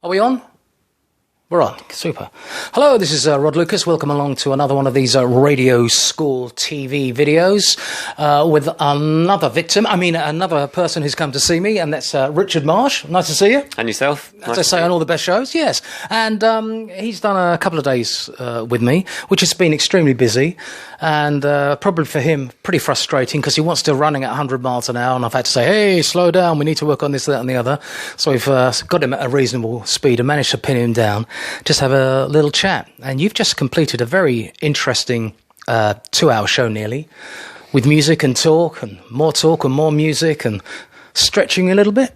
Are we on? We're on. Super. Hello, this is Rod Lucas. Welcome along to another one of these radio school TV videos with another person who's come to see me, and that's Richard Marsh. Nice to see you. And yourself. As I say on all the best shows, yes. And he's done a couple of days with me, which has been extremely busy, and probably for him pretty frustrating because he wants to running at 100 miles an hour, and I've had to say, hey, slow down, we need to work on this, that and the other. So we've got him at a reasonable speed and managed to pin him down. Just have a little chat. And you've just completed a very interesting 2-hour show nearly, with music and more music and stretching a little bit.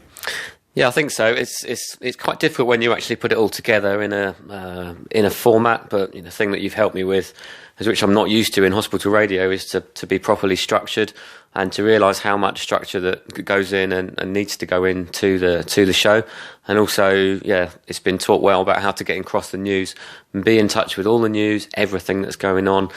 Yeah, I think so. It's quite difficult when you actually put it all together in a format, but the thing that you've helped me with, which I'm not used to in hospital radio, is to be properly structured and to realise how much structure that goes in and needs to go into the show. And also, yeah, it's been taught well about how to get across the news and be in touch with all the news, everything that's going on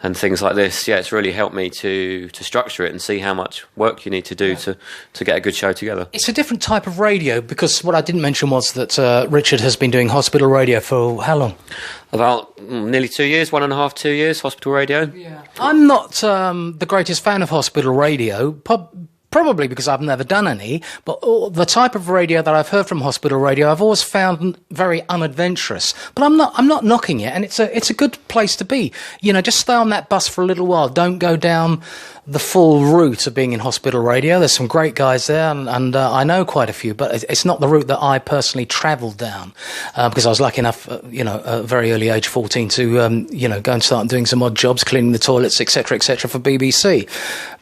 and things like this. Yeah, it's really helped me to structure it and see how much work you need to do to get a good show together. It's a different type of radio, because what I didn't mention was that Richard has been doing hospital radio for how long? About nearly 2 years, 1.5, 2 years, hospital radio. Yeah. I'm not the greatest fan of hospital radio, probably because I've never done any, but the type of radio that I've heard from hospital radio, I've always found very unadventurous. But I'm not knocking it, and it's a good place to be. Just stay on that bus for a little while. Don't go down the full route of being in hospital radio. There's some great guys there, and I know quite a few, but it's not the route that I personally travelled down, because I was lucky enough, at a very early age, 14, to go and start doing some odd jobs, cleaning the toilets, etc., for BBC.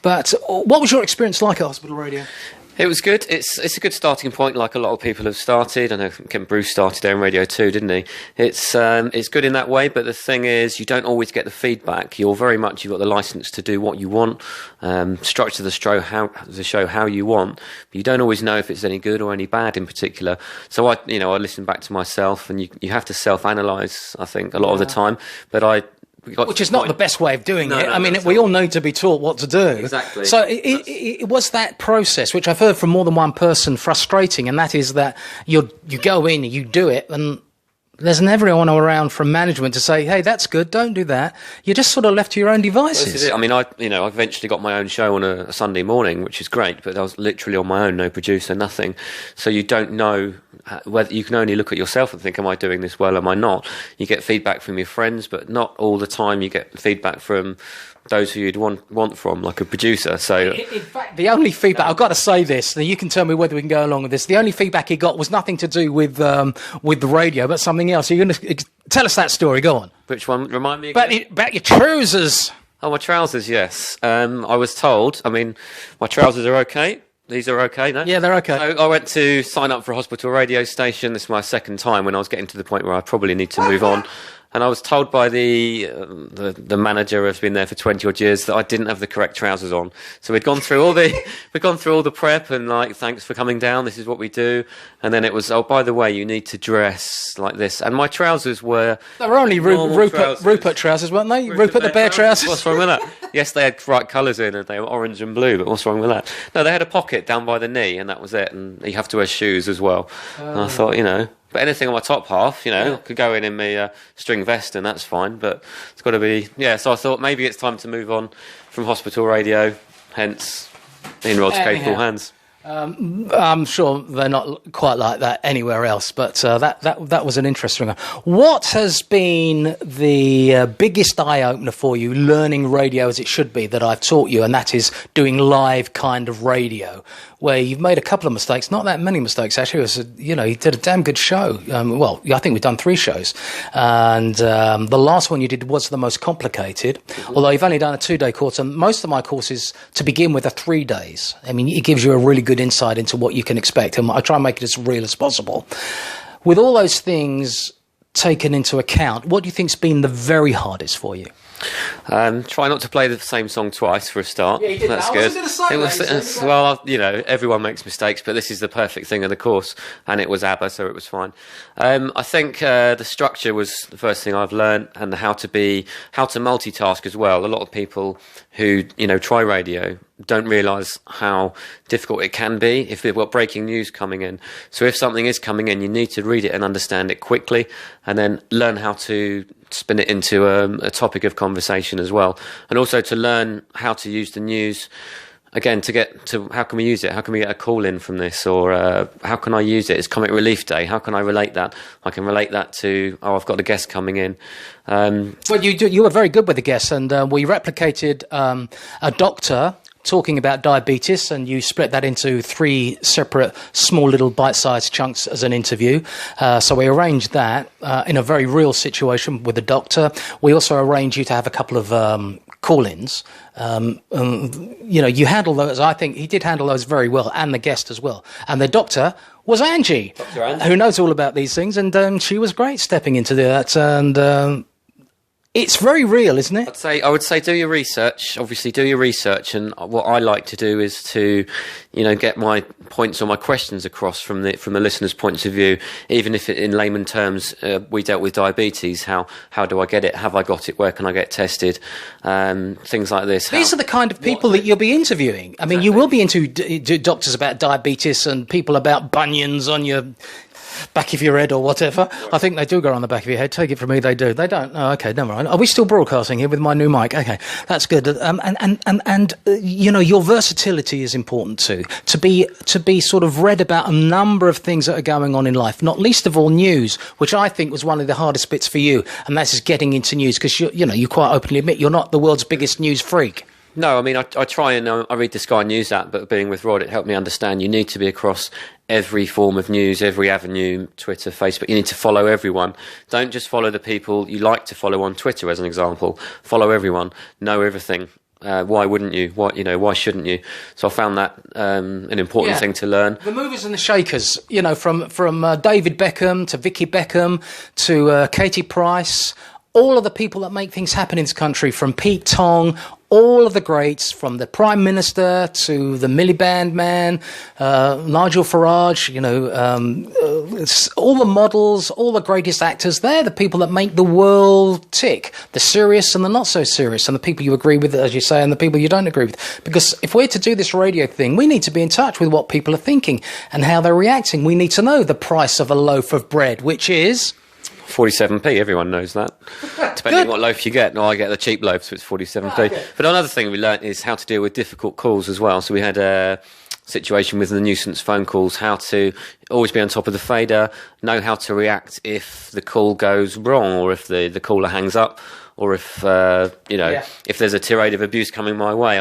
But what was your experience like at hospital radio? It was good. It's a good starting point, like a lot of people have started. I know Ken Bruce started there in radio too, didn't he? It's good in that way, but the thing is, you don't always get the feedback. You've got the license to do what you want, structure the show how you want. But you don't always know if it's any good or any bad in particular. So I listen back to myself, and you have to self-analyse, I think, a lot of the time. But which is not the best way of doing it. I mean, we all need to be taught what to do. Exactly. So it was that process, which I've heard from more than one person, frustrating, and that is that you go in, you do it, and there's never anyone around from management to say, hey, that's good, don't do that. You're just sort of left to your own devices. Well, this is it. I mean, I eventually got my own show on a Sunday morning, which is great, but I was literally on my own, no producer, nothing. So you don't know whether you can only look at yourself and think, am I doing this well, am I not? You get feedback from your friends, but not all the time you get feedback from those who you'd want from, like a producer. So in fact, the only feedback, I've got to say this, now you can tell me whether we can go along with this, the only feedback he got was nothing to do with the radio, but something else. You're going to tell us that story, go on. Which one? Remind me again. About your trousers. Oh, my trousers, yes. I was told, my trousers are okay. These are okay, no? Yeah, they're okay. So I went to sign up for a hospital radio station. This is my second time, when I was getting to the point where I probably need to move on. And I was told by the manager who's been there for 20 odd years that I didn't have the correct trousers on. So we'd gone through all the prep and thanks for coming down. This is what we do. And then it was, oh, by the way, you need to dress like this. And my trousers were, they were only Rupert trousers, weren't they? Rupert the bear trousers. What's wrong with that? Yes, they had bright colours in, and they were orange and blue. But what's wrong with that? No, they had a pocket down by the knee, and that was it. And you have to wear shoes as well. And I thought, but anything on my top half, could go in my string vest, and that's fine. But it's got to be, so I thought maybe it's time to move on from hospital radio, hence in Rod's capable hands. I'm sure they're not quite like that anywhere else, but that was an interesting one. What has been the biggest eye-opener for you learning radio as it should be that I've taught you, and that is doing live kind of radio, where you've made a couple of mistakes, not that many mistakes actually. It was you did a damn good show. I think we've done 3 shows, and the last one you did was the most complicated, although you've only done a 2-day course, and most of my courses to begin with are 3 days. I mean, it gives you a really good insight into what you can expect, and I try and make it as real as possible. With all those things taken into account, what do you think's been the very hardest for you? Try not to play the same song twice for a start. Yeah, you did. That's good. Well, everyone makes mistakes, but this is the perfect thing of the course, and it was ABBA, so it was fine. I think the structure was the first thing I've learned, and how to multitask as well. A lot of people who try radio don't realise how difficult it can be if they've got breaking news coming in. So if something is coming in, you need to read it and understand it quickly, and then learn how to spin it into a topic of conversation as well. And also to learn how to use the news, again, to get to how can we use it? How can we get a call in from this? Or how can I use it? It's Comic Relief Day. How can I relate that? I can relate that to, I've got a guest coming in. Well, you were very good with the guests, and we replicated a doctor talking about diabetes, and you split that into 3 separate small little bite-sized chunks as an interview. So we arranged that in a very real situation with the doctor. We also arranged you to have a couple of call-ins. You handle those. I think he did handle those very well, and the guest as well. And the doctor was Angie, who knows all about these things, and she was great stepping into that. And it's very real, isn't it? I would say do your research. Obviously, do your research, and what I like to do is to, get my points or my questions across from the listener's points of view. Even if in layman terms, we dealt with diabetes. How do I get it? Have I got it? Where can I get tested? Things like this. These are the kind of people that you'll be interviewing. I mean, you will be into doctors about diabetes and people about bunions on your back of your head or whatever. I think they do go on the back of your head. Take it from me, they do. They don't. Oh, okay, never mind. Are we still broadcasting here with my new mic? Okay, that's good. Your versatility is important too. To be sort of read about a number of things that are going on in life, not least of all news, which I think was one of the hardest bits for you, and that's just getting into news, because you quite openly admit you're not the world's biggest news freak. No, I mean, I try and I read the Sky News app, but being with Rod, it helped me understand you need to be across every form of news, every avenue, Twitter, Facebook. You need to follow everyone. Don't just follow the people you like to follow on Twitter, as an example. Follow everyone. Know everything. Why wouldn't you? Why shouldn't you? So I found that an important thing to learn. The movers and the shakers, from David Beckham to Vicky Beckham to Katie Price, all of the people that make things happen in this country, from Pete Tong, all of the greats, from the Prime Minister to the Miliband man, Nigel Farage, all the models, all the greatest actors, they're the people that make the world tick. The serious and the not so serious, and the people you agree with, as you say, and the people you don't agree with. Because if we're to do this radio thing, we need to be in touch with what people are thinking and how they're reacting. We need to know the price of a loaf of bread, which is 47p, everyone knows that. Depending on what loaf you get. No, I get the cheap loaf, so it's 47p. Okay. But another thing we learnt is how to deal with difficult calls as well. So we had a situation with the nuisance phone calls, how to always be on top of the fader, know how to react if the call goes wrong, or if the caller hangs up, or if if there's a tirade of abuse coming my way.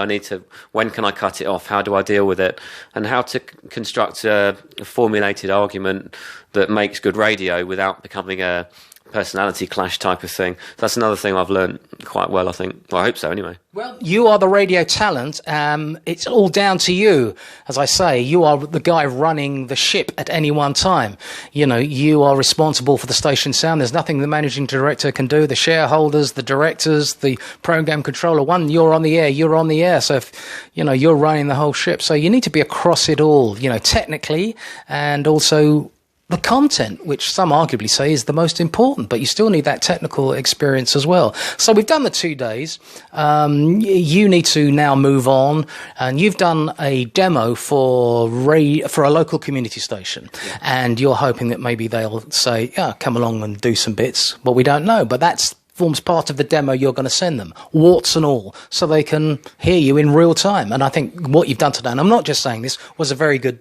When can I cut it off? How do I deal with it? And how to construct a formulated argument that makes good radio without becoming a personality clash type of thing. That's another thing I've learned quite well, I think. Well, I hope so, anyway. Well, you are the radio talent. It's all down to you. As I say, you are the guy running the ship at any one time. You are responsible for the station sound. There's nothing the managing director can do. The shareholders, the directors, the program controller. You're on the air, you're on the air. So if, you're running the whole ship. So you need to be across it all, technically, and also the content, which some arguably say is the most important, but you still need that technical experience as well. So we've done the 2 days. You need to now move on, and you've done a demo for a local community station, and you're hoping that maybe they'll say, come along and do some bits. Well, we don't know, but that's forms part of the demo you're going to send them, warts and all, so they can hear you in real time. And I think what you've done today, and I'm not just saying this, was a very good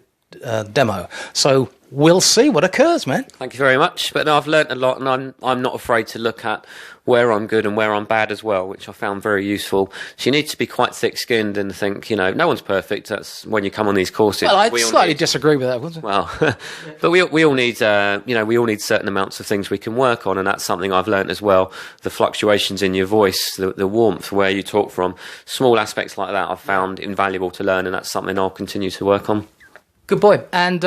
demo. So we'll see what occurs, man. Thank you very much. But no, I've learnt a lot, and I'm not afraid to look at where I'm good and where I'm bad as well, which I found very useful. So you need to be quite thick-skinned and think, no one's perfect. That's when you come on these courses. Well, I slightly disagree with that, wasn't it? Well, but we all need, we all need certain amounts of things we can work on, and that's something I've learnt as well. The fluctuations in your voice, the warmth, where you talk from, small aspects like that I've found invaluable to learn, and that's something I'll continue to work on. Good boy. And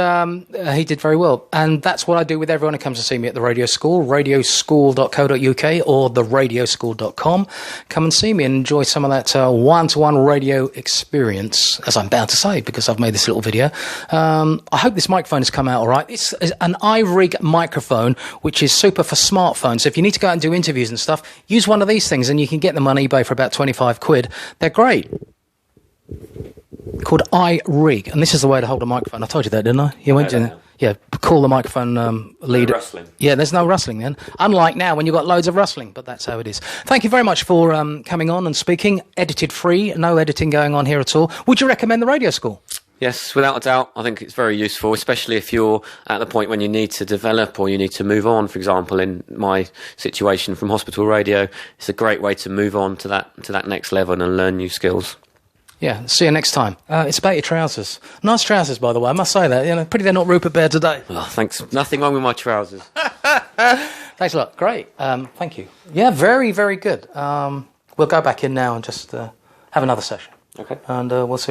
he did very well. And that's what I do with everyone who comes to see me at the radio school, radioschool.co.uk or theradioschool.com. Come and see me and enjoy some of that one-to-one radio experience, as I'm bound to say, because I've made this little video. I hope this microphone has come out all right. It's an iRig microphone, which is super for smartphones. So if you need to go out and do interviews and stuff, use one of these things and you can get them on eBay for about 25 quid. They're great. called iRig, and this is the way to hold a microphone. I told you that, didn't I? You went in. Yeah, call the microphone leader. No rustling. Yeah, there's no rustling then. Unlike now when you've got loads of rustling, but that's how it is. Thank you very much for coming on and speaking. Edited free, no editing going on here at all. Would you recommend the radio school? Yes, without a doubt. I think it's very useful, especially if you're at the point when you need to develop or you need to move on. For example, in my situation from hospital radio, it's a great way to move on to that next level and learn new skills. Yeah, see you next time. It's about your trousers. Nice trousers, by the way. I must say that. You know, pretty they're not Rupert Bear today. Oh, thanks. Nothing wrong with my trousers. Thanks a lot. Great. Thank you. Yeah, very, very good. We'll go back in now and just have another session. Okay. And we'll see